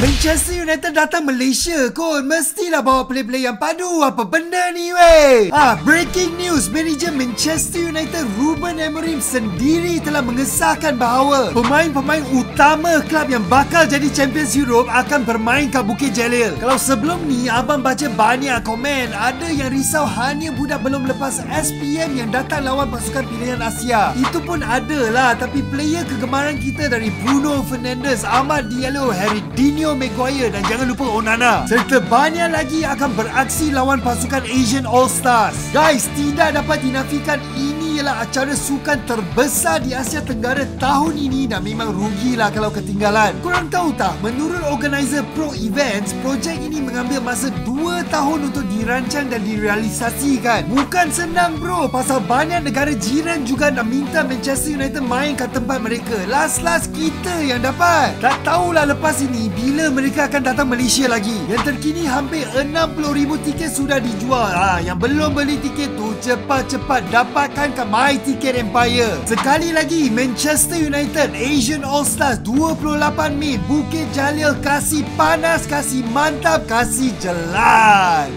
Manchester United datang Malaysia kot. Mestilah bawa player-player yang padu. Apa benda ni weh? Breaking news. Manager Manchester United Ruben Amorim sendiri telah mengesahkan bahawa pemain-pemain utama kelab yang bakal jadi Champions Europe akan bermain kat Bukit Jalil. Kalau sebelum ni abang baca banyak komen, ada yang risau hanya budak belum lepas SPM yang datang lawan pasukan pilihan Asia. Itu pun ada lah, tapi player kegemaran kita dari Bruno Fernandes, Amad Diallo, Harry Dino Maguire dan jangan lupa Onana, serta banyak lagi akan beraksi lawan pasukan Asian All-Stars. Guys, tidak dapat dinafikan ini ialah acara sukan terbesar di Asia Tenggara tahun ini dan memang rugilah kalau ketinggalan. Korang tahu tak, menurut organizer Pro Events, projek ini mengambil masa 2 tahun untuk dirancang dan direalisasikan. Bukan senang bro, pasal banyak negara jiran juga nak minta Manchester United main kat tempat mereka. Last kita yang dapat. Tak tahulah lepas ini bila mereka akan datang Malaysia lagi. Yang terkini hampir 60,000 tiket sudah dijual. Yang belum beli tiket tu cepat-cepat dapatkan kat My Ticket Empire. Sekali lagi, Manchester United Asian All Stars 28 Mei, Bukit Jalil. Kasih panas, kasih mantap, kasih jelas.